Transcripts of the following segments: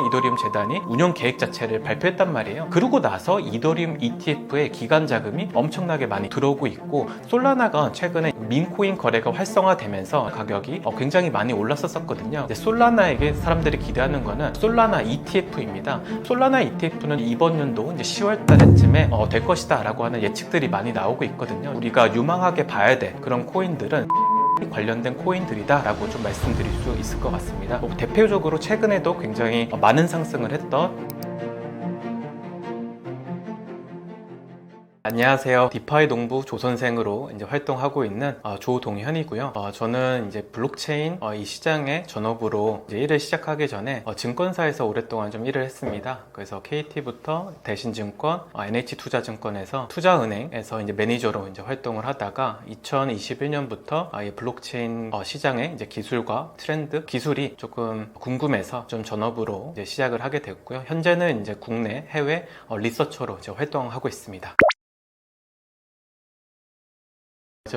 이더리움 재단이 운영 계획 자체를 발표했단 말이에요. 그러고 나서 이더리움 ETF의 기관 자금이 엄청나게 많이 들어오고 있고, 솔라나가 최근에 민코인 거래가 활성화되면서 가격이 굉장히 많이 올랐었거든요. 솔라나에게 사람들이 기대하는 거는 솔라나 ETF입니다. 솔라나 ETF는 이번 연도 이제 10월 달쯤에 될 것이다 라고 하는 예측들이 많이 나오고 있거든요. 우리가 유망하게 봐야 될 그런 코인들은 관련된 코인들이다 라고 좀 말씀드릴 수 있을 것 같습니다. 대표적으로 최근에도 굉장히 많은 상승을 했던, 안녕하세요. 디파이 농부 조선생으로 이제 활동하고 있는 조동현이고요. 저는 이제 블록체인 이 시장의 전업으로 이제 일을 시작하기 전에 증권사에서 오랫동안 좀 일을 했습니다. 그래서 KT부터 대신증권, NH투자증권에서 투자은행에서 이제 매니저로 이제 활동을 하다가 2021년부터 블록체인 시장의 이제 기술과 트렌드, 기술이 조금 궁금해서 좀 전업으로 이제 시작을 하게 됐고요. 현재는 이제 국내, 해외 리서처로 이제 활동하고 있습니다.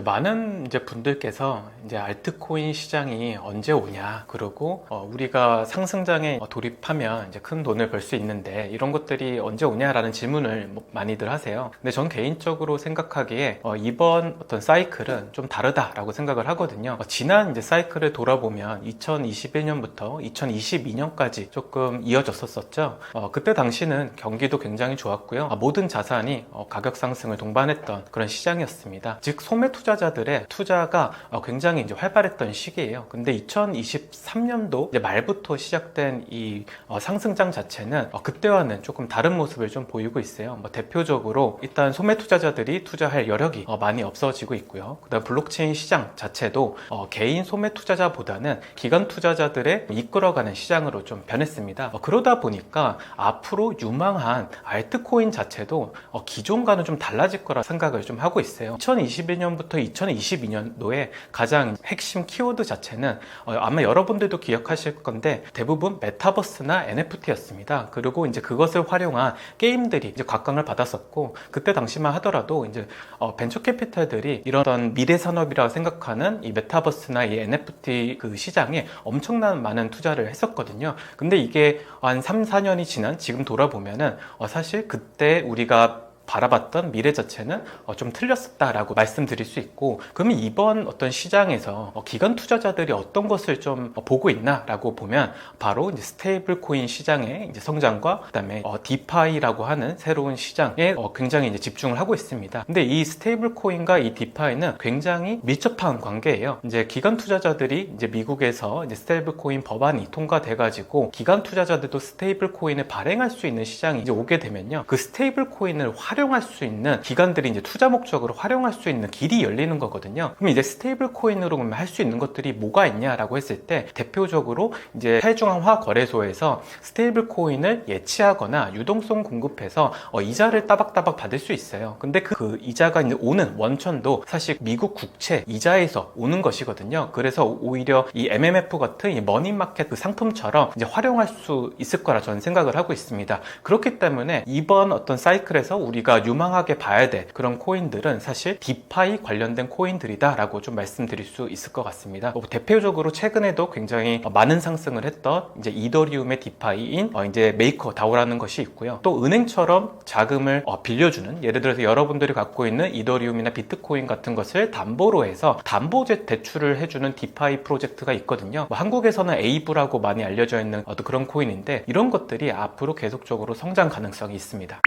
많은 분들께서 알트코인 시장이 언제 오냐, 그리고 우리가 상승장에 돌입하면 이제 큰 돈을 벌 수 있는데 이런 것들이 언제 오냐라는 질문을 많이들 하세요. 근데 전 개인적으로 생각하기에 이번 어떤 사이클은 좀 다르다라고 생각을 하거든요. 지난 이제 사이클을 돌아보면 2021년부터 2022년까지 조금 이어졌었죠. 그때 당시는 경기도 굉장히 좋았고요. 모든 자산이 가격 상승을 동반했던 그런 시장이었습니다. 즉 소매 투자자들의 투자가 굉장히 이제 활발했던 시기예요. 근데 2023년도 말부터 시작된 이 상승장 자체는 그때와는 조금 다른 모습을 좀 보이고 있어요. 대표적으로 일단 소매 투자자들이 투자할 여력이 많이 없어지고 있고요. 그다음 블록체인 시장 자체도 개인 소매 투자자보다는 기관 투자자들의 이끌어가는 시장으로 좀 변했습니다. 그러다 보니까 앞으로 유망한 알트코인 자체도 기존과는 좀 달라질 거라 생각을 좀 하고 있어요. 2021년부터 2022년도에 가장 핵심 키워드 자체는 아마 여러분들도 기억하실 건데 대부분 메타버스나 NFT였습니다. 그리고 이제 그것을 활용한 게임들이 이제 곽광을 받았었고, 그때 당시만 하더라도 이제 벤처 캐피탈들이 이런 미래 산업이라고 생각하는 이 메타버스나 이 NFT 그 시장에 엄청난 많은 투자를 했었거든요. 근데 이게 한 3, 4년이 지난 지금 돌아보면은 사실 그때 우리가 바라봤던 미래 자체는 좀 틀렸었다라고 말씀드릴 수 있고, 그러면 이번 어떤 시장에서 기관 투자자들이 어떤 것을 좀 보고 있나라고 보면 바로 이제 스테이블 코인 시장의 이제 성장과 그다음에 디파이라고 하는 새로운 시장에 굉장히 이제 집중을 하고 있습니다. 근데 이 스테이블 코인과 이 디파이는 굉장히 밀접한 관계예요. 이제 기관 투자자들이 이제 미국에서 이제 스테이블 코인 법안이 통과돼 가지고 기관 투자자들도 스테이블 코인을 발행할 수 있는 시장이 이제 오게 되면요, 그 스테이블 코인을 활용할 수 있는 기관들이 이제 투자 목적으로 활용할 수 있는 길이 열리는 거거든요. 그럼 이제 스테이블 코인으로 할 수 있는 것들이 뭐가 있냐라고 했을 때 대표적으로 이제 해외중앙화 거래소에서 스테이블 코인을 예치하거나 유동성 공급해서 이자를 따박따박 받을 수 있어요. 근데 그 이자가 이제 오는 원천도 사실 미국 국채 이자에서 오는 것이거든요. 그래서 오히려 이 MMF 같은 이 머니마켓 그 상품처럼 이제 활용할 수 있을 거라 저는 생각을 하고 있습니다. 그렇기 때문에 이번 어떤 사이클에서 우리가 유망하게 봐야 될 그런 코인들은 사실 디파이 관련된 코인들이다 라고 좀 말씀드릴 수 있을 것 같습니다. 대표적으로 최근에도 굉장히 많은 상승을 했던 이제 이더리움의 디파이인 이제 메이커 다오라는 것이 있고요. 또 은행처럼 자금을 빌려주는, 예를 들어서 여러분들이 갖고 있는 이더리움이나 비트코인 같은 것을 담보로 해서 담보 대출을 해주는 디파이 프로젝트가 있거든요. 한국에서는 에이브라고 많이 알려져 있는 그런 코인인데 이런 것들이 앞으로 계속적으로 성장 가능성이 있습니다.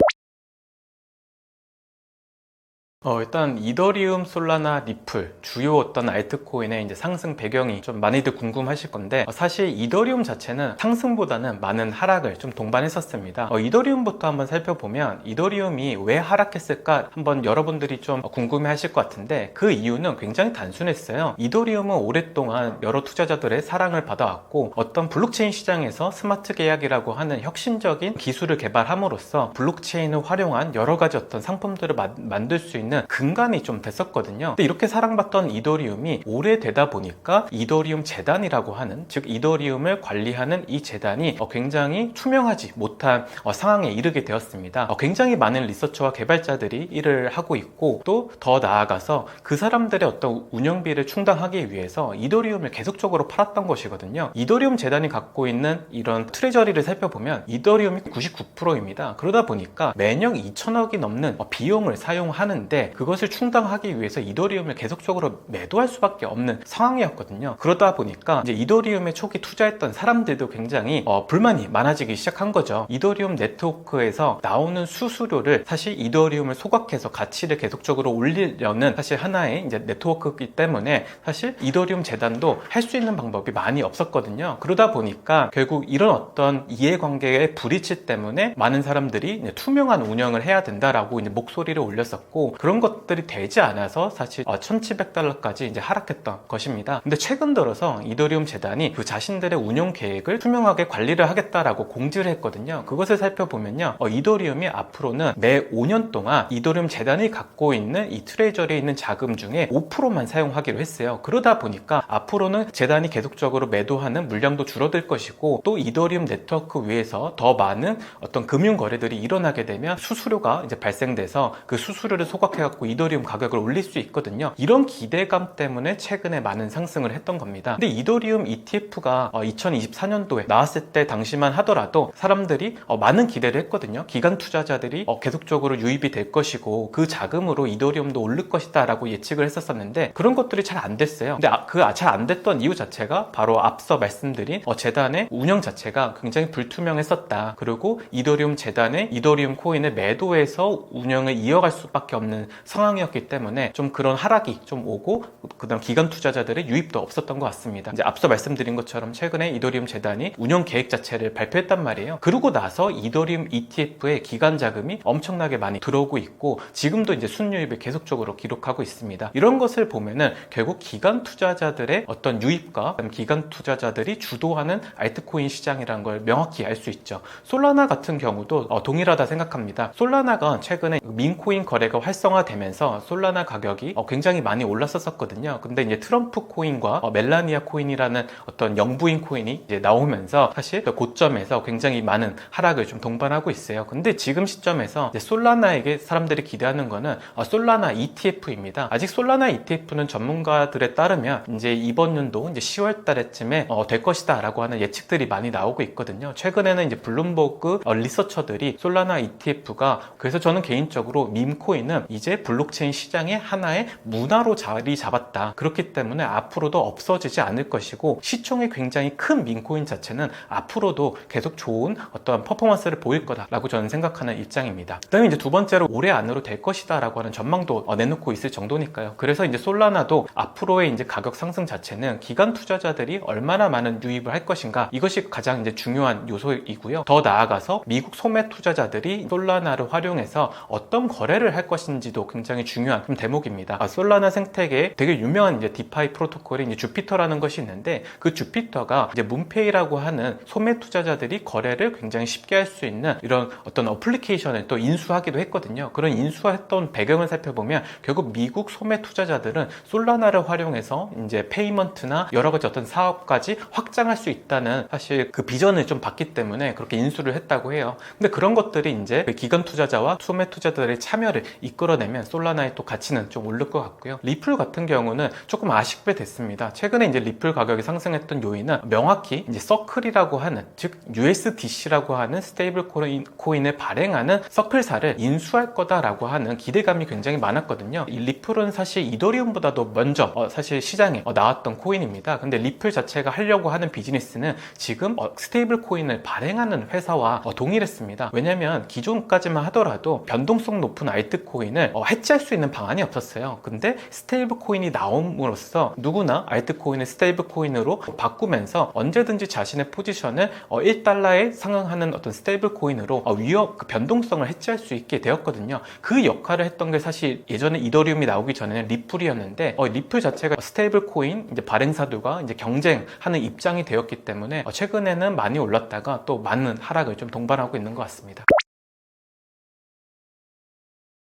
일단 이더리움, 솔라나, 리플 주요 어떤 알트코인의 이제 상승 배경이 좀 많이들 궁금하실 건데, 사실 이더리움 자체는 상승보다는 많은 하락을 좀 동반했었습니다. 이더리움부터 한번 살펴보면 이더리움이 왜 하락했을까 한번 여러분들이 좀 궁금해하실 것 같은데, 그 이유는 굉장히 단순했어요. 이더리움은 오랫동안 여러 투자자들의 사랑을 받아왔고, 어떤 블록체인 시장에서 스마트 계약이라고 하는 혁신적인 기술을 개발함으로써 블록체인을 활용한 여러 가지 어떤 상품들을 만들 수 있는 있는 근간이 좀 됐었거든요. 근데 이렇게 사랑받던 이더리움이 오래되다 보니까 이더리움 재단이라고 하는, 즉 이더리움을 관리하는 이 재단이 굉장히 투명하지 못한 상황에 이르게 되었습니다. 굉장히 많은 리서처와 개발자들이 일을 하고 있고, 또 더 나아가서 그 사람들의 어떤 운영비를 충당하기 위해서 이더리움을 계속적으로 팔았던 것이거든요. 이더리움 재단이 갖고 있는 이런 트레저리를 살펴보면 이더리움이 99%입니다. 그러다 보니까 매년 2천억이 넘는 비용을 사용하는데, 그것을 충당하기 위해서 이더리움을 계속적으로 매도할 수밖에 없는 상황이었거든요. 그러다 보니까 이제 이더리움에 초기 투자했던 사람들도 굉장히 불만이 많아지기 시작한 거죠. 이더리움 네트워크에서 나오는 수수료를 사실 이더리움을 소각해서 가치를 계속적으로 올리려는 사실 하나의 이제 네트워크이기 때문에 사실 이더리움 재단도 할 수 있는 방법이 많이 없었거든요. 그러다 보니까 결국 이런 어떤 이해관계의 불이치 때문에 많은 사람들이 이제 투명한 운영을 해야 된다라고 이제 목소리를 올렸었고, 그런 것들이 되지 않아서 사실 $1,700까지 이제 하락했던 것입니다. 근데 최근 들어서 이더리움 재단이 그 자신들의 운영 계획을 투명하게 관리를 하겠다라고 공지를 했거든요. 그것을 살펴보면요, 이더리움이 앞으로는 매 5년 동안 이더리움 재단이 갖고 있는 이 트레저리에 있는 자금 중에 5%만 사용하기로 했어요. 그러다 보니까 앞으로는 재단이 계속적으로 매도하는 물량도 줄어들 것이고, 또 이더리움 네트워크 위에서 더 많은 어떤 금융 거래들이 일어나게 되면 수수료가 이제 발생돼서 그 수수료를 소각해갖고 이더리움 가격을 올릴 수 있거든요. 이런 기대감 때문에 최근에 많은 상승을 했던 겁니다. 근데 이더리움 ETF가 2024년도에 나왔을 때 당시만 하더라도 사람들이 많은 기대를 했거든요. 기관 투자자들이 계속적으로 유입이 될 것이고 그 자금으로 이더리움도 오를 것이다 라고 예측을 했었는데, 그런 것들이 잘 안 됐어요. 근데 잘 안 됐던 이유 자체가 바로 앞서 말씀드린 재단의 운영 자체가 굉장히 불투명했었다. 그리고 이더리움 재단의 이더리움 코인을 매도해서 운영을 이어갈 수밖에 없는 상황이었기 때문에 좀 그런 하락이 좀 오고, 그다음 기관 투자자들의 유입도 없었던 것 같습니다. 이제 앞서 말씀드린 것처럼 최근에 이더리움 재단이 운영 계획 자체를 발표했단 말이에요. 그러고 나서 이더리움 ETF에 기관 자금이 엄청나게 많이 들어오고 있고, 지금도 이제 순유입을 계속적으로 기록하고 있습니다. 이런 것을 보면은 결국 기관 투자자들의 어떤 유입과 기관 투자자들이 주도하는 알트코인 시장이라는 걸 명확히 알 수 있죠. 솔라나 같은 경우도 동일하다 생각합니다. 솔라나가 최근에 민코인 거래가 활성화되면서 솔라나 가격이 굉장히 많이 올랐었거든요. 근데 이제 트럼프 코인과 멜라니아 코인이라는 어떤 영부인 코인이 이제 나오면서 사실 고점에서 굉장히 많은 하락을 좀 동반하고 있어요. 근데 지금 시점에서 이제 솔라나에게 사람들이 기대하는 거는 솔라나 ETF입니다. 아직 솔라나 ETF는 전문가들에 따르면 이제 이번 연도 이제 10월 달에쯤에 될 것이다 라고 하는 예측들이 많이 나오고 있거든요. 최근에는 이제 블룸버그 리서처들이 솔라나 ETF가, 그래서 저는 개인적으로 밈코인은 이제 블록체인 시장의 하나의 문화로 자리 잡았다. 그렇기 때문에 앞으로도 없어지지 않을 것이고, 시총이 굉장히 큰 밈코인 자체는 앞으로도 계속 좋은 어떤 퍼포먼스를 보일 거다라고 저는 생각하는 입장입니다. 그다음에 이제 두 번째로 올해 안으로 될 것이다라고 하는 전망도 내놓고 있을 정도니까요. 그래서 이제 솔라나도 앞으로의 이제 가격 상승 자체는 기관 투자자들이 얼마나 많은 유입을 할 것인가, 이것이 가장 이제 중요한 요소이고요. 더 나아가서 미국 소매 투자자들이 솔라나를 활용해서 어떤 거래를 할 것인지도 굉장히 중요한 대목입니다. 솔라나 생태계에 되게 유명한 이제 디파이 프로토콜이 이제 주피터라는 것이 있는데, 그 주피터가 이제 문페이라고 하는 소매 투자자들이 거래를 굉장히 쉽게 할 수 있는 이런 어떤 어플리케이션을 또 인수하기도 했거든요. 그런 인수했던 배경을 살펴보면 결국 미국 소매 투자자들은 솔라나를 활용해서 이제 페이먼트나 여러 가지 어떤 사업까지 확장할 수 있다는 사실 그 비전을 좀 봤기 때문에 그렇게 인수를 했다고 해요. 근데 그런 것들이 이제 기관 투자자와 소매 투자자들의 참여를 이끌어내면 솔라나의 또 가치는 좀 오를 것 같고요. 리플 같은 경우는 조금 아쉽게 됐습니다. 최근에 이제 리플 가격이 상승했던 요인은 명확히 이제 서클이라고 하는, 즉 USDC라고 하는 스테이블 코인을 발행하는 서클사를 인수할 거다라고 하는 기대감이 굉장히 많았거든요. 이 리플은 사실 이더리움보다도 먼저 사실 시장에 나왔던 코인입니다. 근데 리플 자체가 하려고 하는 비즈니스는 지금 스테이블 코인을 발행하는 회사와 동일했습니다. 왜냐면 기존까지만 하더라도 변동성 높은 알트코인을 해지할 수 있는 방안이 없었어요. 근데 스테이블 코인이 나옴으로써 누구나 알트코인을 스테이블 코인으로 바꾸면서 언제든지 자신의 포지션을 1달러에 상응하는 어떤 스테이블 코인으로 위협, 그 변동성을 해지할 수 있게 되었거든요. 그 역할을 했던 게 사실 예전에 이더리움이 나오기 전에는 리플이었는데, 리플 자체가 스테이블 코인 이제 발행사들과 이제 경쟁하는 입장이 되었기 때문에 최근에는 많이 올랐다가 또 많은 하락을 좀 동반하고 있는 것 같습니다.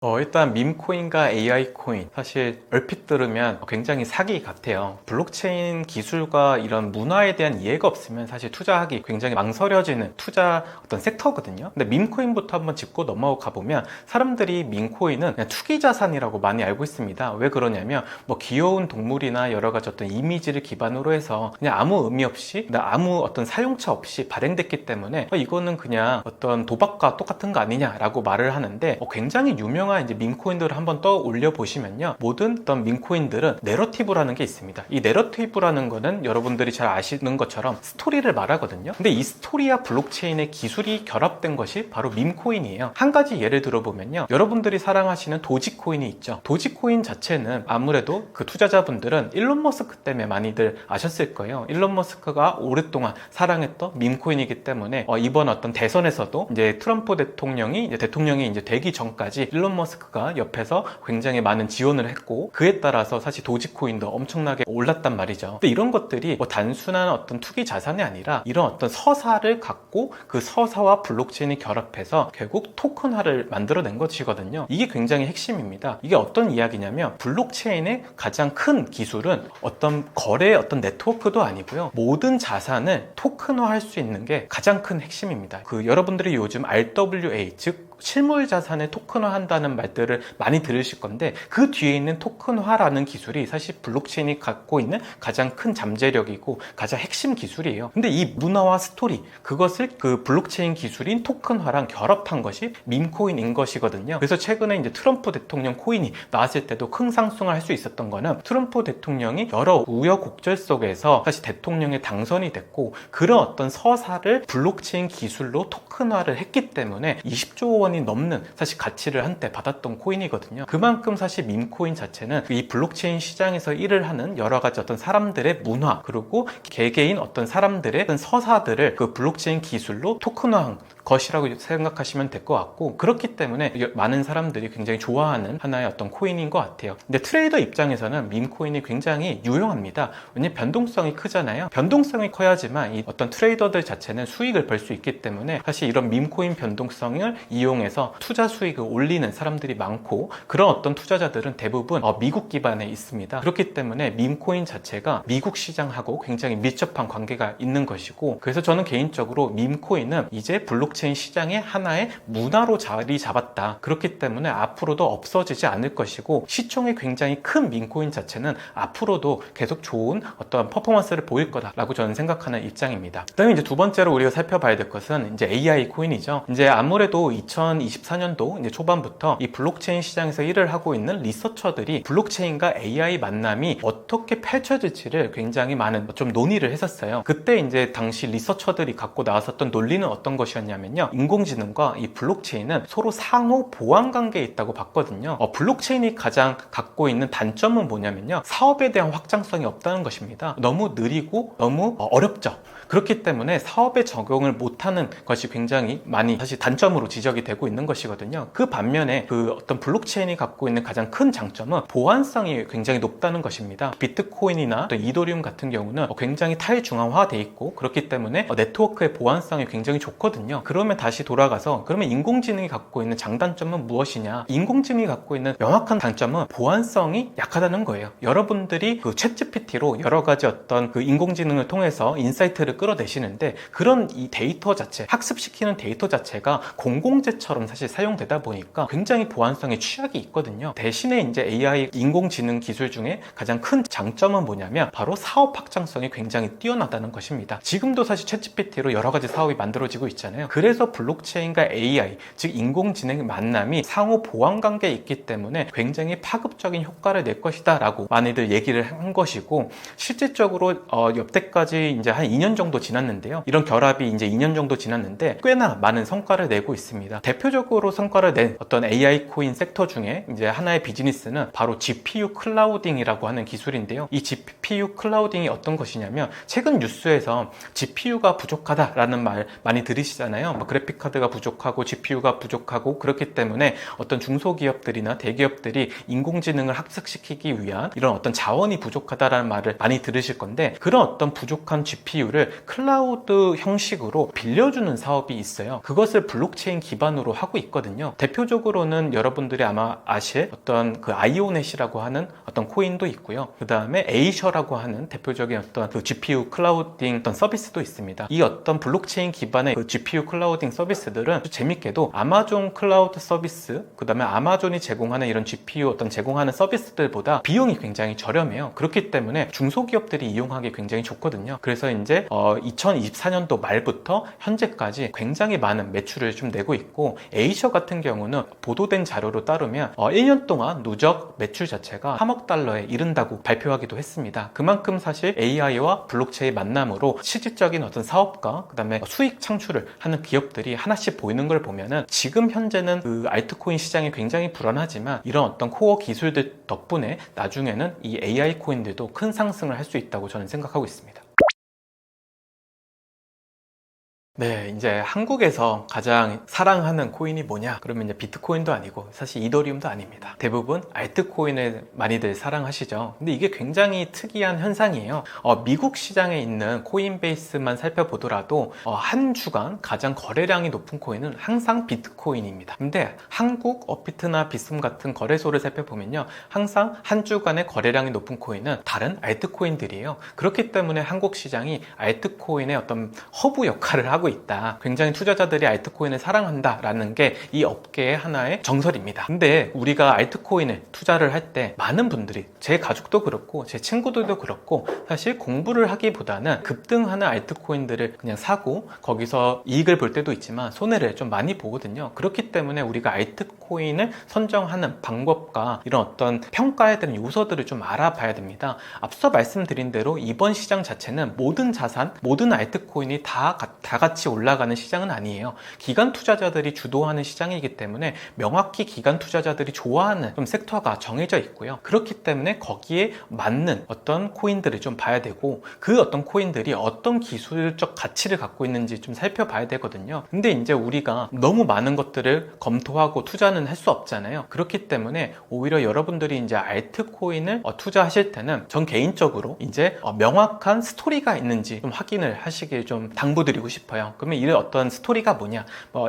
일단 밈코인과 AI 코인 사실 얼핏 들으면 굉장히 사기 같아요. 블록체인 기술과 이런 문화에 대한 이해가 없으면 사실 투자하기 굉장히 망설여지는 투자 어떤 섹터거든요. 근데 밈코인부터 한번 짚고 넘어가 보면 사람들이 밈코인은 그냥 투기 자산이라고 많이 알고 있습니다. 왜 그러냐면 뭐 귀여운 동물이나 여러 가지 어떤 이미지를 기반으로 해서 그냥 아무 의미 없이 아무 어떤 사용처 없이 발행됐기 때문에 이거는 그냥 어떤 도박과 똑같은 거 아니냐라고 말을 하는데 굉장히 유명한 이제 밈코인들을 한번 떠올려 보시면요, 모든 어떤 밈코인들은 내러티브라는 게 있습니다. 이 내러티브라는 거는 여러분들이 잘 아시는 것처럼 스토리를 말하거든요. 근데 이 스토리와 블록체인의 기술이 결합된 것이 바로 밈코인이에요. 한 가지 예를 들어보면요, 여러분들이 사랑하시는 도지코인이 있죠. 도지코인 자체는 아무래도 그 투자자분들은 일론 머스크 때문에 많이들 아셨을 거예요. 일론 머스크가 오랫동안 사랑했던 밈코인이기 때문에 이번 어떤 대선에서도 이제 트럼프 대통령이 이제 되기 전까지 일론 머스크가 옆에서 굉장히 많은 지원을 했고, 그에 따라서 사실 도지코인도 엄청나게 올랐단 말이죠. 근데 이런 것들이 뭐 단순한 어떤 투기 자산이 아니라 이런 어떤 서사를 갖고 그 서사와 블록체인이 결합해서 결국 토큰화를 만들어낸 것이거든요. 이게 굉장히 핵심입니다. 이게 어떤 이야기냐면, 블록체인의 가장 큰 기술은 어떤 거래의 어떤 네트워크도 아니고요, 모든 자산을 토큰화할 수 있는 게 가장 큰 핵심입니다. 여러분들이 요즘 RWA, 즉 실물 자산을 토큰화 한다는 말들을 많이 들으실 건데, 그 뒤에 있는 토큰화라는 기술이 사실 블록체인이 갖고 있는 가장 큰 잠재력이고 가장 핵심 기술이에요. 근데 이 문화와 스토리, 그것을 그 블록체인 기술인 토큰화랑 결합한 것이 밈코인인 것이거든요. 그래서 최근에 이제 트럼프 대통령 코인이 나왔을 때도 큰 상승을 할 수 있었던 거는, 트럼프 대통령이 여러 우여곡절 속에서 사실 대통령에 당선이 됐고, 그런 어떤 서사를 블록체인 기술로 토큰화를 했기 때문에 20조 원이 넘는 사실 가치를 한때 받았던 코인이거든요. 그만큼 사실 밈코인 자체는 이 블록체인 시장에서 일을 하는 여러 가지 어떤 사람들의 문화, 그리고 개개인 어떤 사람들의 어떤 서사들을 그 블록체인 기술로 토큰화한 것이라고 생각하시면 될 것 같고, 그렇기 때문에 많은 사람들이 굉장히 좋아하는 하나의 어떤 코인인 것 같아요. 근데 트레이더 입장에서는 밈코인이 굉장히 유용합니다. 왜냐면 변동성이 크잖아요. 변동성이 커야지만 이 어떤 트레이더들 자체는 수익을 벌 수 있기 때문에 사실 이런 밈코인 변동성을 이용해서 투자 수익을 올리는 사람들이 많고, 그런 어떤 투자자들은 대부분 미국 기반에 있습니다. 그렇기 때문에 밈코인 자체가 미국 시장하고 굉장히 밀접한 관계가 있는 것이고, 그래서 저는 개인적으로 밈코인은 이제 블록체인 시장의 하나의 문화로 자리 잡았다. 그렇기 때문에 앞으로도 없어지지 않을 것이고, 시총이 굉장히 큰 밈코인 자체는 앞으로도 계속 좋은 어떤 퍼포먼스를 보일 거다라고 저는 생각하는 입장입니다. 그다음에 이제 두 번째로 우리가 살펴봐야 될 것은 이제 AI 코인이죠. 이제 아무래도 2024년도 이제 초반부터 이 블록체인 시장에서 일을 하고 있는 리서처들이 블록체인과 AI 만남이 어떻게 펼쳐질지를 굉장히 많은 좀 논의를 했었어요. 그때 이제 당시 리서처들이 갖고 나왔었던 논리는 어떤 것이었냐면요, 인공지능과 이 블록체인은 서로 상호 보완 관계에 있다고 봤거든요. 블록체인이 가장 갖고 있는 단점은 뭐냐면요, 사업에 대한 확장성이 없다는 것입니다. 너무 느리고 너무 어렵죠. 그렇기 때문에 사업에 적용을 못하는 것이 굉장히 많이 사실 단점으로 지적이 되고 있는 것이거든요. 그 반면에 그 어떤 블록체인이 갖고 있는 가장 큰 장점은 보안성이 굉장히 높다는 것입니다. 비트코인이나 또 이더리움 같은 경우는 굉장히 탈중앙화되어 있고, 그렇기 때문에 네트워크의 보안성이 굉장히 좋거든요. 그러면 다시 돌아가서, 그러면 인공지능이 갖고 있는 장단점은 무엇이냐? 인공지능이 갖고 있는 명확한 단점은 보안성이 약하다는 거예요. 여러분들이 그 챗GPT로 여러 가지 어떤 그 인공지능을 통해서 인사이트를 끌어내시는데, 그런 이 데이터 자체, 학습시키는 데이터 자체가 공공재처럼 사실 사용되다 보니까 굉장히 보안성에 취약이 있거든요. 대신에 이제 AI 인공지능 기술 중에 가장 큰 장점은 뭐냐면 바로 사업 확장성이 굉장히 뛰어나다는 것입니다. 지금도 사실 챗GPT로 여러 가지 사업이 만들어지고 있잖아요. 그래서 블록체인과 AI, 즉 인공지능의 만남이 상호 보완 관계에 있기 때문에 굉장히 파급적인 효과를 낼 것이다 라고 많이들 얘기를 한 것이고, 실질적으로 여태까지 이제 한 2년 정도 지났는데요, 이런 결합이 이제 2년 정도 지났는데 꽤나 많은 성과를 내고 있습니다. 대표적으로 성과를 낸 어떤 AI 코인 섹터 중에 이제 하나의 비즈니스는 바로 GPU 클라우딩이라고 하는 기술인데요, 이 GPU 클라우딩이 어떤 것이냐면, 최근 뉴스에서 GPU가 부족하다라는 말 많이 들으시잖아요. 있잖아요. 뭐 그래픽 카드가 부족하고 GPU가 부족하고 그렇기 때문에 어떤 중소기업들이나 대기업들이 인공지능을 학습시키기 위한 이런 어떤 자원이 부족하다라는 말을 많이 들으실 건데, 그런 어떤 부족한 GPU를 클라우드 형식으로 빌려주는 사업이 있어요. 그것을 블록체인 기반으로 하고 있거든요. 대표적으로는 여러분들이 아마 아실 어떤 그 아이오넷이라고 하는 어떤 코인도 있고요. 그 다음에 에이셔라고 하는 대표적인 어떤 그 GPU 클라우딩 어떤 서비스도 있습니다. 이 어떤 블록체인 기반의 그 GPU 클라우딩 서비스들은 재밌게도 아마존 클라우드 서비스, 그 다음에 아마존이 제공하는 이런 GPU 어떤 제공하는 서비스들보다 비용이 굉장히 저렴해요. 그렇기 때문에 중소기업들이 이용하기 굉장히 좋거든요. 그래서 이제 2024년도 말부터 현재까지 굉장히 많은 매출을 좀 내고 있고, 에이셔 같은 경우는 보도된 자료로 따르면 1년 동안 누적 매출 자체가 3억 달러에 이른다고 발표하기도 했습니다. 그만큼 사실 AI와 블록체인 만남으로 실질적인 어떤 사업과 그 다음에 수익 창출을 하는 기업들이 하나씩 보이는 걸 보면은, 지금 현재는 그 알트코인 시장이 굉장히 불안하지만 이런 어떤 코어 기술들 덕분에 나중에는 이 AI 코인들도 큰 상승을 할 수 있다고 저는 생각하고 있습니다. 네, 이제 한국에서 가장 사랑하는 코인이 뭐냐? 그러면 이제 비트코인도 아니고 사실 이더리움도 아닙니다. 대부분 알트코인을 많이들 사랑하시죠. 근데 이게 굉장히 특이한 현상이에요. 미국 시장에 있는 코인베이스만 살펴보더라도 한 주간 가장 거래량이 높은 코인은 항상 비트코인입니다. 근데 한국 업비트나 비스움 같은 거래소를 살펴보면요, 항상 한 주간의 거래량이 높은 코인은 다른 알트코인들이에요. 그렇기 때문에 한국 시장이 알트코인의 어떤 허브 역할을 하고 있다. 굉장히 투자자들이 알트코인을 사랑한다라는 게 이 업계의 하나의 정설입니다. 근데 우리가 알트코인을 투자를 할 때 많은 분들이, 제 가족도 그렇고 제 친구들도 그렇고, 사실 공부를 하기보다는 급등하는 알트코인들을 그냥 사고 거기서 이익을 볼 때도 있지만 손해를 좀 많이 보거든요. 그렇기 때문에 우리가 알트코인을 선정하는 방법과 이런 어떤 평가해야 되는 요소들을 좀 알아봐야 됩니다. 앞서 말씀드린 대로 이번 시장 자체는 모든 자산, 모든 알트코인이 다 같이 올라가는 시장은 아니에요. 기관 투자자들이 주도하는 시장이기 때문에 명확히 기관 투자자들이 좋아하는 좀 섹터가 정해져 있고요. 그렇기 때문에 거기에 맞는 어떤 코인들을 좀 봐야 되고, 그 어떤 코인들이 어떤 기술적 가치를 갖고 있는지 좀 살펴봐야 되거든요. 근데 이제 우리가 너무 많은 것들을 검토하고 투자는 할 수 없잖아요. 그렇기 때문에 오히려 여러분들이 이제 알트코인을 투자하실 때는 전 개인적으로 이제 명확한 스토리가 있는지 좀 확인을 하시길 좀 당부드리고 싶어요. 그러면 이런 어떤 스토리가 뭐냐?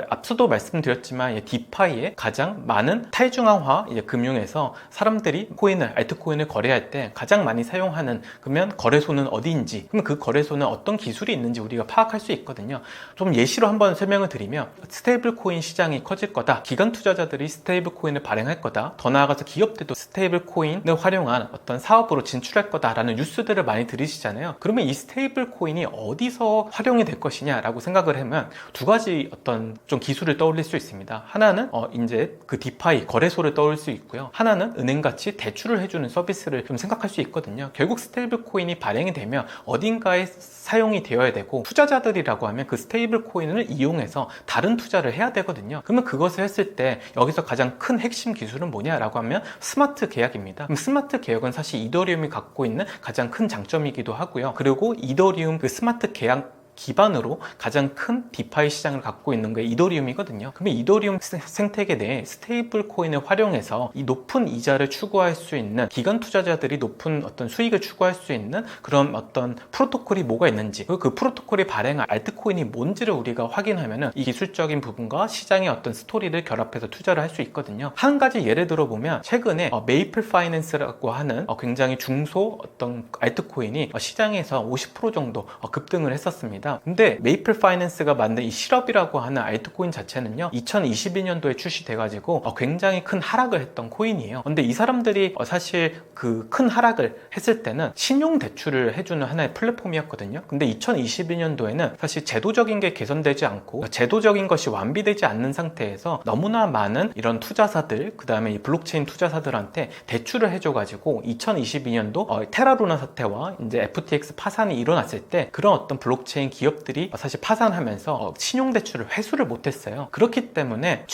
앞서도 말씀드렸지만 디파이의 가장 많은 탈중앙화 금융에서 사람들이 알트코인을 거래할 때 가장 많이 사용하는, 그러면 거래소는 어디인지, 그러면 그 거래소는 어떤 기술이 있는지 우리가 파악할 수 있거든요. 좀 예시로 한번 설명을 드리면, 스테이블 코인 시장이 커질 거다, 기관 투자자들이 스테이블 코인을 발행할 거다, 더 나아가서 기업들도 스테이블 코인을 활용한 어떤 사업으로 진출할 거다라는 뉴스들을 많이 들으시잖아요. 그러면 이 스테이블 코인이 어디서 활용이 될 것이냐라고 생각을 하면 두 가지 어떤 좀 기술을 떠올릴 수 있습니다. 하나는 이제 그 디파이 거래소를 떠올릴 수 있고요. 하나는 은행같이 대출을 해주는 서비스를 좀 생각할 수 있거든요. 결국 스테이블 코인이 발행이 되면 어딘가에 사용이 되어야 되고, 투자자들이라고 하면 그 스테이블 코인을 이용해서 다른 투자를 해야 되거든요. 그러면 그것을 했을 때 여기서 가장 큰 핵심 기술은 뭐냐라고 하면 스마트 계약입니다. 그럼 스마트 계약은 사실 이더리움이 갖고 있는 가장 큰 장점이기도 하고요. 그리고 이더리움 그 스마트 계약 기반으로 가장 큰 디파이 시장을 갖고 있는 게 이더리움이거든요. 그러면 이더리움 생태계 내에 스테이블 코인을 활용해서 이 높은 이자를 추구할 수 있는, 기관 투자자들이 높은 어떤 수익을 추구할 수 있는 그런 어떤 프로토콜이 뭐가 있는지, 그 프로토콜이 발행한 알트코인이 뭔지를 우리가 확인하면은 이 기술적인 부분과 시장의 어떤 스토리를 결합해서 투자를 할 수 있거든요. 한 가지 예를 들어 보면, 최근에 메이플 파이낸스라고 하는 굉장히 중소 어떤 알트코인이 시장에서 50% 정도 급등을 했었습니다. 근데 메이플 파이낸스가 만든 이 실업이라고 하는 알트코인 자체는요, 2022년도에 출시돼가지고 굉장히 큰 하락을 했던 코인이에요. 근데 이 사람들이 사실 그 큰 하락을 했을 때는 신용 대출을 해주는 하나의 플랫폼이었거든요. 근데 2022년도에는 사실 제도적인 게 개선되지 않고 제도적인 것이 완비되지 않는 상태에서 너무나 많은 이런 투자사들, 그 다음에 이 블록체인 투자사들한테 대출을 해줘가지고 2022년도 테라루나 사태와 이제 FTX 파산이 일어났을 때 그런 어떤 블록체인 기업들이 사실 파산하면서 신용대출을 회수를 못했어요. 그렇기 때문에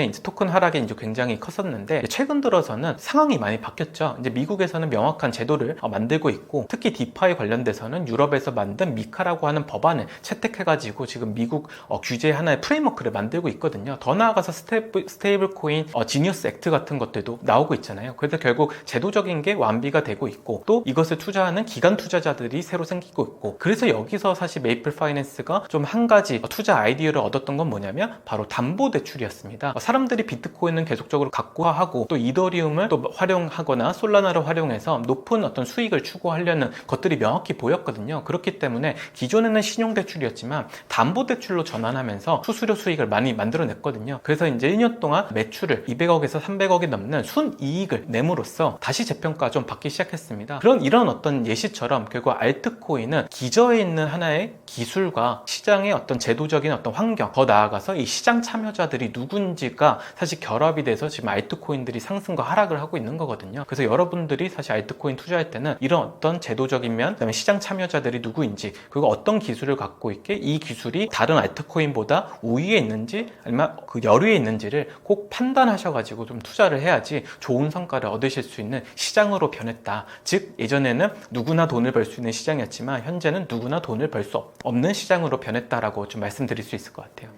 이제 토큰 하락이 이제 굉장히 컸었는데, 최근 들어서는 상황이 많이 바뀌었죠. 이제 미국에서는 명확한 제도를 만들고 있고, 특히 디파이 관련돼서는 유럽에서 만든 미카라고 하는 법안을 채택해가지고 지금 미국 규제 하나의 프레임워크를 만들고 있거든요. 더 나아가서 스테이블 코인 지니어스 액트 같은 것들도 나오고 있잖아요. 그래서 결국 제도적인 게 완비가 되고 있고, 또 이것을 투자하는 기관 투자자들이 새로 생기고 있고, 그래서 여기서 사실 메이플 파이낸스가 좀 한 가지 투자 아이디어를 얻었던 건 뭐냐면 바로 담보대출이었습니다. 사람들이 비트코인은 계속적으로 갖고 하고, 또 이더리움을 또 활용하거나 솔라나를 활용해서 높은 어떤 수익을 추구하려는 것들이 명확히 보였거든요. 그렇기 때문에 기존에는 신용대출이었지만 담보대출로 전환하면서 수수료 수익을 많이 만들어냈거든요. 그래서 이제 1년 동안 매출을 200억에서 300억이 넘는 순이익을 내므로써 다시 재평가 좀 받기 시작했습니다. 이런 어떤 예시처럼 결국 알트코인은 기저에 있는 하나의 기술과 시장의 어떤 제도적인 어떤 환경, 더 나아가서 이 시장 참여자들이 누군지가 사실 결합이 돼서 지금 알트코인들이 상승과 하락을 하고 있는 거거든요. 그래서 여러분들이 사실 알트코인 투자할 때는 이런 어떤 제도적인 면, 그다음에 시장 참여자들이 누구인지, 그리고 어떤 기술을 갖고 있게 이 기술이 다른 알트코인보다 우위에 있는지 아니면 그 열위에 있는지를 꼭 판단하셔가지고 좀 투자를 해야지 좋은 성과를 얻으실 수 있는 시장으로 변했다. 즉 예전에는 누구나 돈을 벌 수 있는 시장이었지만 현재는 누구나 돈을 벌 수 없는 시장으로 변했다라고 좀 말씀드릴 수 있을 것 같아요.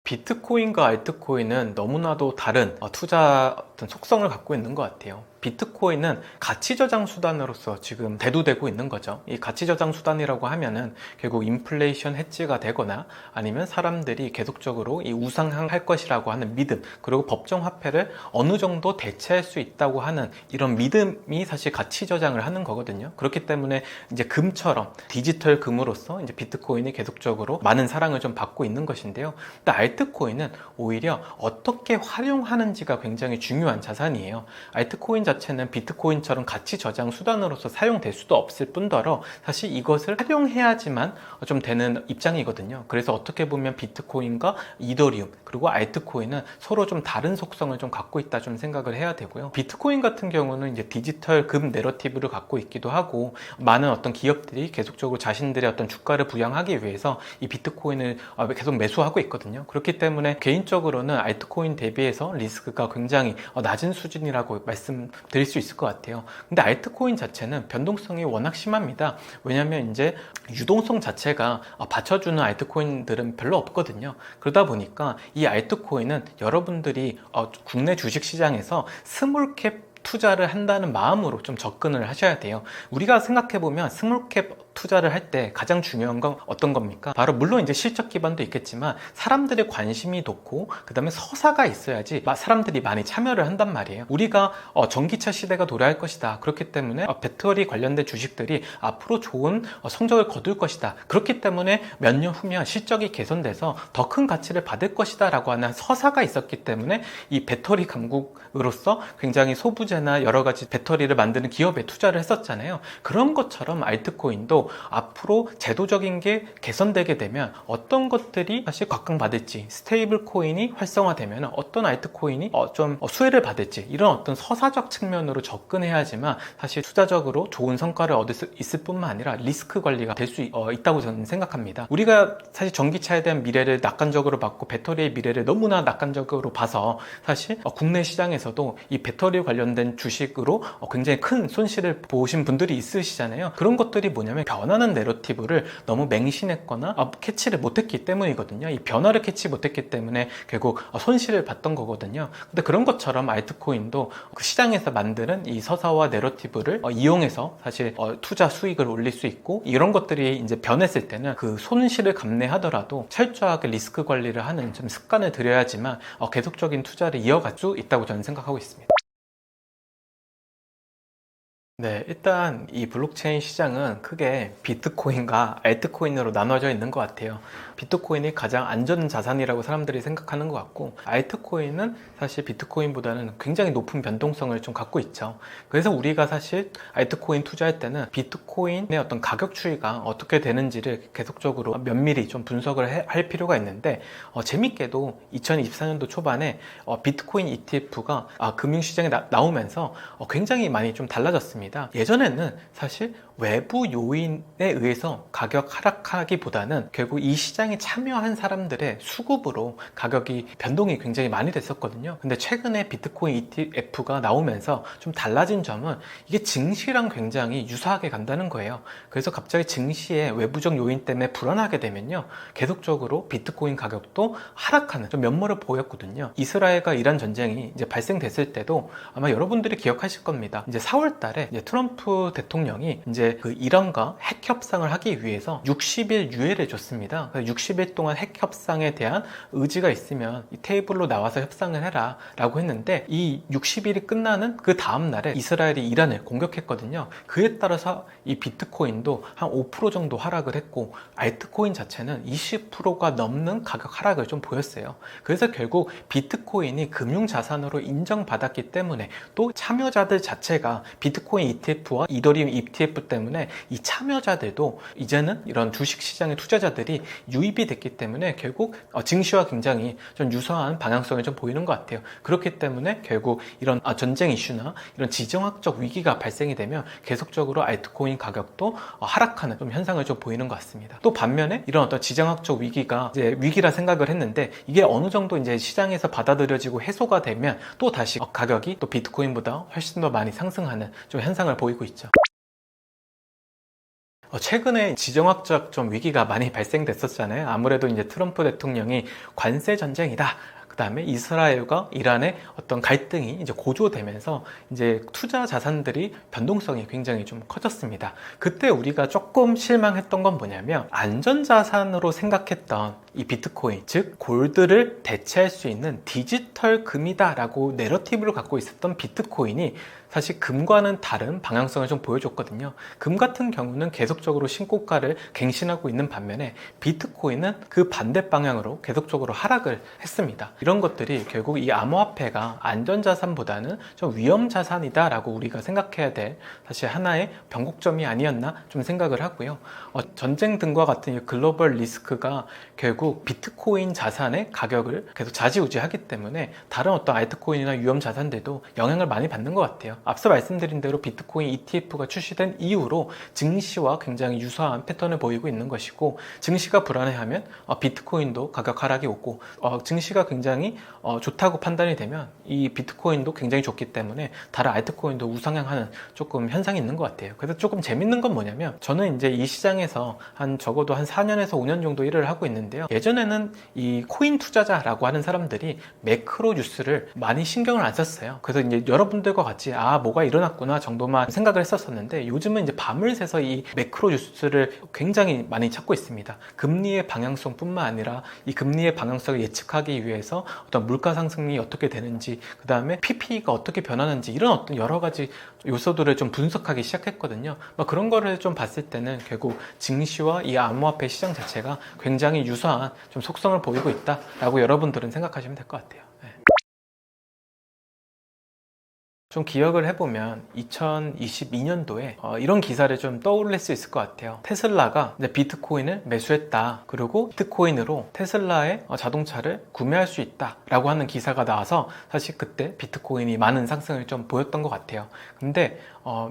비트코인과 알트코인은 너무나도 다른 투자 어떤 속성을 갖고 있는 것 같아요. 비트코인은 가치 저장 수단으로서 지금 대두되고 있는 거죠. 이 가치 저장 수단이라고 하면은 결국 인플레이션 해지가 되거나 아니면 사람들이 계속적으로 이 우상향할 것이라고 하는 믿음, 그리고 법정 화폐를 어느 정도 대체할 수 있다고 하는 이런 믿음이 사실 가치 저장을 하는 거거든요. 그렇기 때문에 이제 금처럼 디지털 금으로서 이제 비트코인이 계속적으로 많은 사랑을 좀 받고 있는 것인데요. 근데 알트코인은 오히려 어떻게 활용하는지가 굉장히 중요한 자산이에요. 알트코인 자체는 비트코인처럼 가치 저장 수단으로서 사용될 수도 없을 뿐더러 사실 이것을 활용해야지만 좀 되는 입장이거든요. 그래서 어떻게 보면 비트코인과 이더리움 그리고 알트코인은 서로 좀 다른 속성을 좀 갖고 있다 좀 생각을 해야 되고요. 비트코인 같은 경우는 이제 디지털 금 내러티브를 갖고 있기도 하고, 많은 어떤 기업들이 계속적으로 자신들의 어떤 주가를 부양하기 위해서 이 비트코인을 계속 매수하고 있거든요. 그렇기 때문에 개인적으로는 알트코인 대비해서 리스크가 굉장히 낮은 수준이라고 말씀드릴 수 있을 것 같아요. 근데 알트코인 자체는 변동성이 워낙 심합니다. 왜냐하면 이제 유동성 자체가 받쳐주는 알트코인들은 별로 없거든요. 그러다 보니까 이 알트코인은 여러분들이 국내 주식시장에서 스몰캡 투자를 한다는 마음으로 좀 접근을 하셔야 돼요. 우리가 생각해보면 스몰캡 투자를 할 때 가장 중요한 건 어떤 겁니까? 바로 물론 이제 실적 기반도 있겠지만 사람들의 관심이 높고 그 다음에 서사가 있어야지 사람들이 많이 참여를 한단 말이에요. 우리가 전기차 시대가 도래할 것이다. 그렇기 때문에 배터리 관련된 주식들이 앞으로 좋은 성적을 거둘 것이다. 그렇기 때문에 몇 년 후면 실적이 개선돼서 더 큰 가치를 받을 것이다 라고 하는 서사가 있었기 때문에 이 배터리 강국으로서 굉장히 소부재나 여러 가지 배터리를 만드는 기업에 투자를 했었잖아요. 그런 것처럼 알트코인도 앞으로 제도적인 게 개선되게 되면 어떤 것들이 사실 각광받을지, 스테이블 코인이 활성화되면 어떤 알트코인이 좀 수혜를 받을지, 이런 어떤 서사적 측면으로 접근해야지만 사실 투자적으로 좋은 성과를 얻을 수 있을 뿐만 아니라 리스크 관리가 될 수 있다고 저는 생각합니다. 우리가 사실 전기차에 대한 미래를 낙관적으로 봤고 배터리의 미래를 너무나 낙관적으로 봐서 사실 국내 시장에서도 이 배터리 관련된 주식으로 굉장히 큰 손실을 보신 분들이 있으시잖아요. 그런 것들이 뭐냐면 변하는 내러티브를 너무 맹신했거나 캐치를 못했기 때문이거든요. 이 변화를 캐치 못했기 때문에 결국 손실을 봤던 거거든요. 근데 그런 것처럼 알트코인도 그 시장에서 만드는 이 서사와 내러티브를 이용해서 사실 투자 수익을 올릴 수 있고, 이런 것들이 이제 변했을 때는 그 손실을 감내하더라도 철저하게 리스크 관리를 하는 좀 습관을 들여야지만 계속적인 투자를 이어갈 수 있다고 저는 생각하고 있습니다. 네, 일단 이 블록체인 시장은 크게 비트코인과 알트코인으로 나눠져 있는 것 같아요. 비트코인이 가장 안전 자산이라고 사람들이 생각하는 것 같고, 알트코인은 사실 비트코인보다는 굉장히 높은 변동성을 좀 갖고 있죠. 그래서 우리가 사실 알트코인 투자할 때는 비트코인의 어떤 가격 추이가 어떻게 되는지를 계속적으로 면밀히 좀 분석을 할 필요가 있는데, 재밌게도 2024년도 초반에 비트코인 ETF가 금융시장에 나오면서 굉장히 많이 좀 달라졌습니다. 있습니다. 예전에는 사실 외부 요인에 의해서 가격 하락하기보다는 결국 이 시장에 참여한 사람들의 수급으로 가격이 변동이 굉장히 많이 됐었거든요. 근데 최근에 비트코인 ETF가 나오면서 좀 달라진 점은 이게 증시랑 굉장히 유사하게 간다는 거예요. 그래서 갑자기 증시의 외부적 요인 때문에 불안하게 되면요, 계속적으로 비트코인 가격도 하락하는 좀 면모를 보였거든요. 이스라엘과 이란 전쟁이 이제 발생됐을 때도 아마 여러분들이 기억하실 겁니다. 이제 4월 달에 이제 트럼프 대통령이 이제 그 이란과 핵 협상을 하기 위해서 60일 유예를 줬습니다. 60일 동안 핵 협상에 대한 의지가 있으면 이 테이블로 나와서 협상을 해라 라고 했는데, 이 60일이 끝나는 그 다음 날에 이스라엘이 이란을 공격했거든요. 그에 따라서 이 비트코인도 한 5% 정도 하락을 했고, 알트코인 자체는 20%가 넘는 가격 하락을 좀 보였어요. 그래서 결국 비트코인이 금융자산으로 인정받았기 때문에, 또 참여자들 자체가 비트코인 ETF와 이더리움 ETF 때문에 이 참여자들도 이제는 이런 주식시장의 투자자들이 유입이 됐기 때문에 결국 증시와 굉장히 좀 유사한 방향성을 좀 보이는 것 같아요. 그렇기 때문에 결국 이런 전쟁 이슈나 이런 지정학적 위기가 발생이 되면 계속적으로 알트코인 가격도 하락하는 좀 현상을 좀 보이는 것 같습니다. 또 반면에 이런 어떤 지정학적 위기가 이제 위기라 생각을 했는데, 이게 어느 정도 이제 시장에서 받아들여지고 해소가 되면 또 다시 가격이 또 비트코인보다 훨씬 더 많이 상승하는 좀 현상을 보이고 있죠. 최근에 지정학적 좀 위기가 많이 발생됐었잖아요. 아무래도 이제 트럼프 대통령이 관세 전쟁이다, 그 다음에 이스라엘과 이란의 어떤 갈등이 이제 고조되면서 이제 투자 자산들이 변동성이 굉장히 좀 커졌습니다. 그때 우리가 조금 실망했던 건 뭐냐면, 안전자산으로 생각했던 이 비트코인, 즉 골드를 대체할 수 있는 디지털 금이다 라고 내러티브를 갖고 있었던 비트코인이 사실 금과는 다른 방향성을 좀 보여줬거든요. 금 같은 경우는 계속적으로 신고가를 갱신하고 있는 반면에, 비트코인은 그 반대 방향으로 계속적으로 하락을 했습니다. 이런 것들이 결국 이 암호화폐가 안전자산보다는 좀 위험자산이다 라고 우리가 생각해야 될 사실 하나의 변곡점이 아니었나 좀 생각을 하고요. 전쟁 등과 같은 이 글로벌 리스크가 결국 비트코인 자산의 가격을 계속 좌지우지하기 때문에 다른 어떤 알트코인이나 위험자산들도 영향을 많이 받는 것 같아요. 앞서 말씀드린 대로 비트코인 ETF가 출시된 이후로 증시와 굉장히 유사한 패턴을 보이고 있는 것이고, 증시가 불안해하면 비트코인도 가격 하락이 오고, 증시가 굉장히 좋다고 판단이 되면 이 비트코인도 굉장히 좋기 때문에 다른 알트코인도 우상향하는 조금 현상이 있는 것 같아요. 그래서 조금 재밌는 건 뭐냐면, 저는 이제 이 시장에서 적어도 한 4년에서 5년 정도 일을 하고 있는데요. 예전에는 이 코인 투자자라고 하는 사람들이 매크로 뉴스를 많이 신경을 안 썼어요. 그래서 이제 여러분들과 같이 뭐가 일어났구나 정도만 생각을 했었었는데, 요즘은 이제 밤을 새서 이 매크로 뉴스를 굉장히 많이 찾고 있습니다. 금리의 방향성 뿐만 아니라 이 금리의 방향성을 예측하기 위해서 어떤 물가 상승이 어떻게 되는지, 그 다음에 PPE가 어떻게 변하는지, 이런 어떤 여러 가지 요소들을 좀 분석하기 시작했거든요. 그런 거를 좀 봤을 때는 결국 증시와 이 암호화폐 시장 자체가 굉장히 유사한 좀 속성을 보이고 있다라고 여러분들은 생각하시면 될 것 같아요. 좀 기억을 해보면 2022년도에 이런 기사를 좀 떠올릴 수 있을 것 같아요. 테슬라가 이제 비트코인을 매수했다, 그리고 비트코인으로 테슬라의 자동차를 구매할 수 있다 라고 하는 기사가 나와서 사실 그때 비트코인이 많은 상승을 좀 보였던 것 같아요. 근데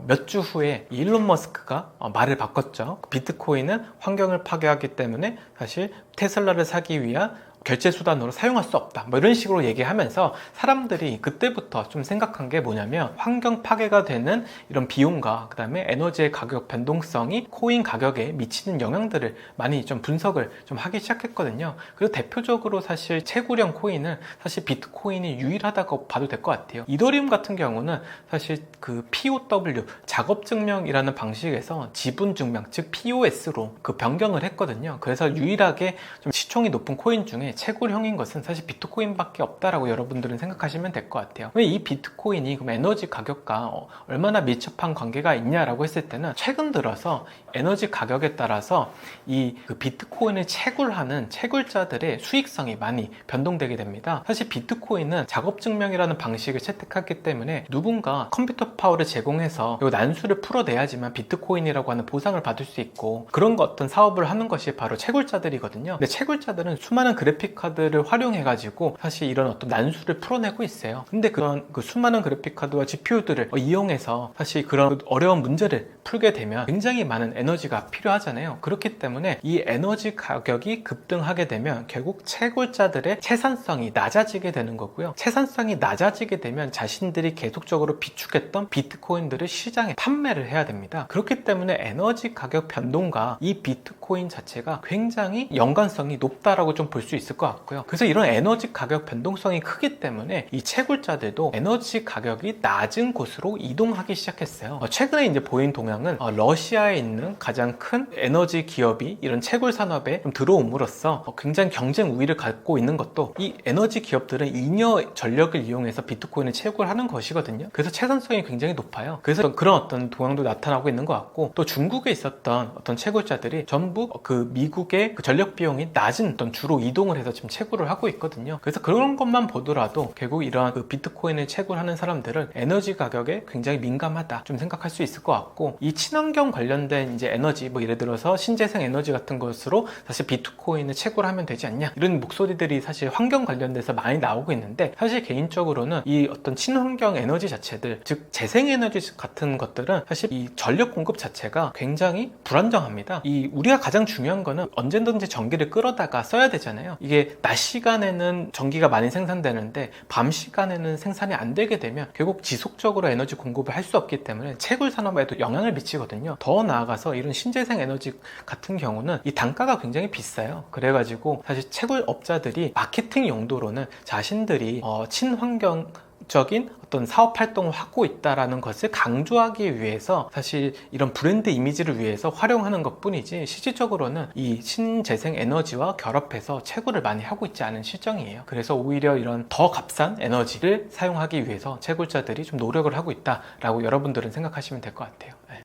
몇 주 후에 일론 머스크가 말을 바꿨죠. 비트코인은 환경을 파괴하기 때문에 사실 테슬라를 사기 위한 결제 수단으로 사용할 수 없다, 이런 식으로 얘기하면서 사람들이 그때부터 좀 생각한 게 뭐냐면, 환경 파괴가 되는 이런 비용과 그 다음에 에너지의 가격 변동성이 코인 가격에 미치는 영향들을 많이 좀 분석을 좀 하기 시작했거든요. 그래서 대표적으로 사실 채굴형 코인은 사실 비트코인이 유일하다고 봐도 될 것 같아요. 이더리움 같은 경우는 사실 그 POW, 작업 증명이라는 방식에서 지분 증명, 즉 POS로 그 변경을 했거든요. 그래서 유일하게 좀 시총이 높은 코인 중에 채굴형인 것은 사실 비트코인밖에 없다라고 여러분들은 생각하시면 될 것 같아요. 왜 이 비트코인이 그럼 에너지 가격과 얼마나 밀접한 관계가 있냐라고 했을 때는, 최근 들어서 에너지 가격에 따라서 이 그 비트코인을 채굴하는 채굴자들의 수익성이 많이 변동되게 됩니다. 사실 비트코인은 작업 증명이라는 방식을 채택하기 때문에 누군가 컴퓨터 파워를 제공해서 이 난수를 풀어내야지만 비트코인이라고 하는 보상을 받을 수 있고, 그런 어떤 사업을 하는 것이 바로 채굴자들이거든요. 근데 채굴자들은 수많은 그래픽 카드를 활용해 가지고 사실 이런 어떤 난수를 풀어내고 있어요. 근데 그런 그 수많은 그래픽 카드와 GPU들을 이용해서 사실 그런 어려운 문제를 풀게 되면 굉장히 많은 에너지가 필요하잖아요. 그렇기 때문에 이 에너지 가격이 급등하게 되면 결국 채굴자들의 채산성이 낮아지게 되는 거고요. 채산성이 낮아지게 되면 자신들이 계속적으로 비축했던 비트코인들을 시장에 판매를 해야 됩니다. 그렇기 때문에 에너지 가격 변동과 이 비트코인 자체가 굉장히 연관성이 높다라고 좀 볼 수 있을 것 같고요. 그래서 이런 에너지 가격 변동성이 크기 때문에 이 채굴자들도 에너지 가격이 낮은 곳으로 이동하기 시작했어요. 최근에 이제 보인 동향은 러시아에 있는 가장 큰 에너지 기업이 이런 채굴 산업에 좀 들어옴으로써 굉장히 경쟁 우위를 갖고 있는 것도, 이 에너지 기업들은 잉여 전력을 이용해서 비트코인을 채굴하는 것이거든요. 그래서 채산성이 굉장히 높아요. 그래서 그런 어떤 동향도 나타나고 있는 것 같고, 또 중국에 있었던 어떤 채굴자들이 전부 그 미국의 그 전력 비용이 낮은 어떤 주로 이동을 해서 지금 채굴을 하고 있거든요. 그래서 그런 것만 보더라도 결국 이런 그 비트코인을 채굴하는 사람들은 에너지 가격에 굉장히 민감하다 좀 생각할 수 있을 것 같고, 이 친환경 관련된 이제 에너지, 뭐 예를 들어서 신재생 에너지 같은 것으로 사실 비트코인을 채굴하면 되지 않냐, 이런 목소리들이 사실 환경 관련돼서 많이 나오고 있는데, 사실 개인적으로는 이 어떤 친환경 에너지 자체들, 즉 재생 에너지 같은 것들은 사실 이 전력 공급 자체가 굉장히 불안정합니다. 이 우리가 가장 중요한 거는 언제든지 전기를 끌어다가 써야 되잖아요. 이게 낮 시간에는 전기가 많이 생산되는데 밤 시간에는 생산이 안 되게 되면 결국 지속적으로 에너지 공급을 할 수 없기 때문에 채굴 산업에도 영향을 미치거든요. 더 나아가서 이런 신재생 에너지 같은 경우는 이 단가가 굉장히 비싸요. 그래가지고 사실 채굴 업자들이 마케팅 용도로는 자신들이 친환경적인 어떤 사업 활동을 하고 있다라는 것을 강조하기 위해서 사실 이런 브랜드 이미지를 위해서 활용하는 것 뿐이지, 실질적으로는 이 신재생 에너지와 결합해서 채굴을 많이 하고 있지 않은 실정이에요. 그래서 오히려 이런 더 값싼 에너지를 사용하기 위해서 채굴자들이 좀 노력을 하고 있다라고 여러분들은 생각하시면 될 것 같아요. 네.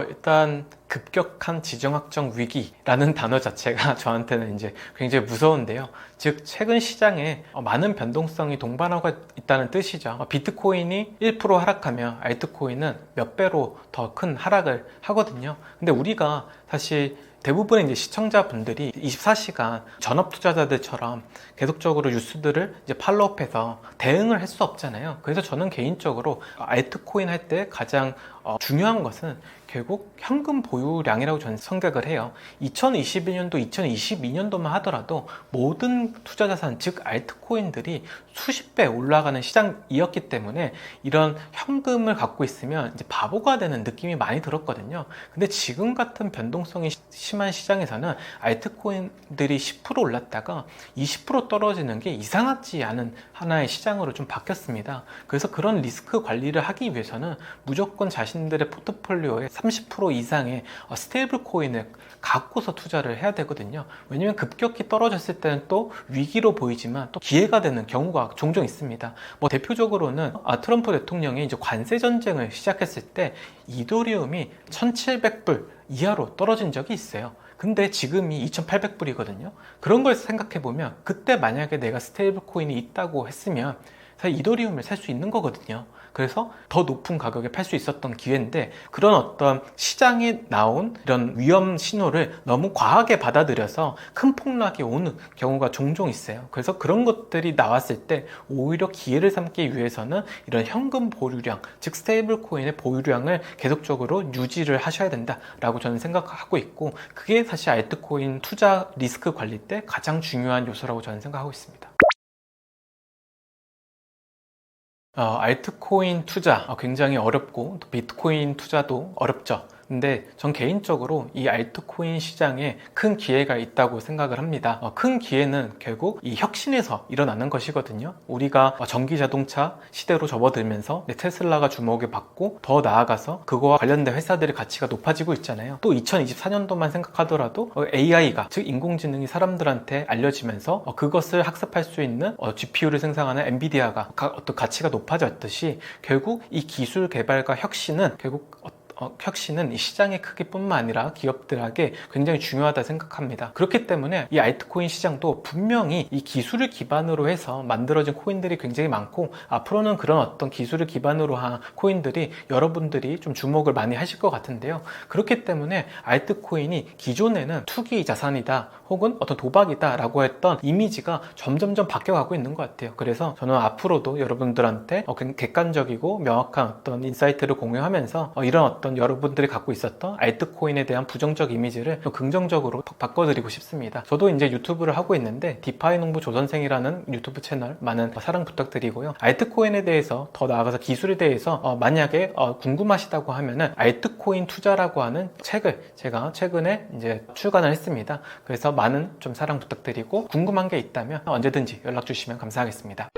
일단 급격한 지정학적 위기라는 단어 자체가 저한테는 이제 굉장히 무서운데요. 즉 최근 시장에 많은 변동성이 동반하고 있다는 뜻이죠. 비트코인이 1% 하락하면 알트코인은 몇 배로 더 큰 하락을 하거든요. 근데 우리가 사실 대부분의 이제 시청자분들이 24시간 전업 투자자들처럼 계속적으로 뉴스들을 이제 팔로우업해서 대응을 할 수 없잖아요. 그래서 저는 개인적으로 알트코인 할 때 가장 중요한 것은 결국 현금 보유량이라고 저는 생각을 해요. 2021년도, 2022년도만 하더라도 모든 투자 자산, 즉 알트코인들이 수십 배 올라가는 시장이었기 때문에 이런 현금을 갖고 있으면 이제 바보가 되는 느낌이 많이 들었거든요. 근데 지금 같은 변동성이 심한 시장에서는 알트코인들이 10% 올랐다가 20% 떨어지는 게 이상하지 않은 하나의 시장으로 좀 바뀌었습니다. 그래서 그런 리스크 관리를 하기 위해서는 무조건 자신들의 포트폴리오에 30% 이상의 스테이블 코인을 갖고서 투자를 해야 되거든요. 왜냐면 급격히 떨어졌을 때는 또 위기로 보이지만 또 기회가 되는 경우가 종종 있습니다. 뭐 대표적으로는 트럼프 대통령이 이제 관세 전쟁을 시작했을 때 이더리움이 1,700불 이하로 떨어진 적이 있어요. 근데 지금이 2,800불이거든요. 그런 걸 생각해 보면 그때 만약에 내가 스테이블 코인이 있다고 했으면 사실 이더리움을 살 수 있는 거거든요. 그래서 더 높은 가격에 팔 수 있었던 기회인데, 그런 어떤 시장에 나온 이런 위험 신호를 너무 과하게 받아들여서 큰 폭락이 오는 경우가 종종 있어요. 그래서 그런 것들이 나왔을 때 오히려 기회를 삼기 위해서는 이런 현금 보유량, 즉 스테이블 코인의 보유량을 계속적으로 유지를 하셔야 된다라고 저는 생각하고 있고, 그게 사실 알트코인 투자 리스크 관리 때 가장 중요한 요소라고 저는 생각하고 있습니다. 알트코인 투자 굉장히 어렵고 또 비트코인 투자도 어렵죠. 근데 전 개인적으로 이 알트코인 시장에 큰 기회가 있다고 생각을 합니다. 큰 기회는 결국 이 혁신에서 일어나는 것이거든요. 우리가 전기 자동차 시대로 접어들면서 테슬라가 주목을 받고 더 나아가서 그거와 관련된 회사들의 가치가 높아지고 있잖아요. 또 2024년도만 생각하더라도 AI가, 즉 인공지능이 사람들한테 알려지면서 그것을 학습할 수 있는 GPU를 생산하는 엔비디아가 어떤 가치가 높아졌듯이 결국 이 기술 개발과 혁신은 혁신은 이 시장의 크기뿐만 아니라 기업들에게 굉장히 중요하다 생각합니다. 그렇기 때문에 이 알트코인 시장도 분명히 이 기술을 기반으로 해서 만들어진 코인들이 굉장히 많고, 앞으로는 그런 어떤 기술을 기반으로 한 코인들이 여러분들이 좀 주목을 많이 하실 것 같은데요. 그렇기 때문에 알트코인이 기존에는 투기 자산이다 혹은 어떤 도박이다 라고 했던 이미지가 점점점 바뀌어가고 있는 것 같아요. 그래서 저는 앞으로도 여러분들한테 객관적이고 명확한 어떤 인사이트를 공유하면서 이런 어떤 여러분들이 갖고 있었던 알트코인에 대한 부정적 이미지를 긍정적으로 바꿔드리고 싶습니다. 저도 이제 유튜브를 하고 있는데 디파이 농부 조선생이라는 유튜브 채널 많은 사랑 부탁드리고요. 알트코인에 대해서 더 나아가서 기술에 대해서 만약에 궁금하시다고 하면은 알트코인 투자라고 하는 책을 제가 최근에 이제 출간을 했습니다. 그래서 많은 좀 사랑 부탁드리고 궁금한 게 있다면 언제든지 연락 주시면 감사하겠습니다.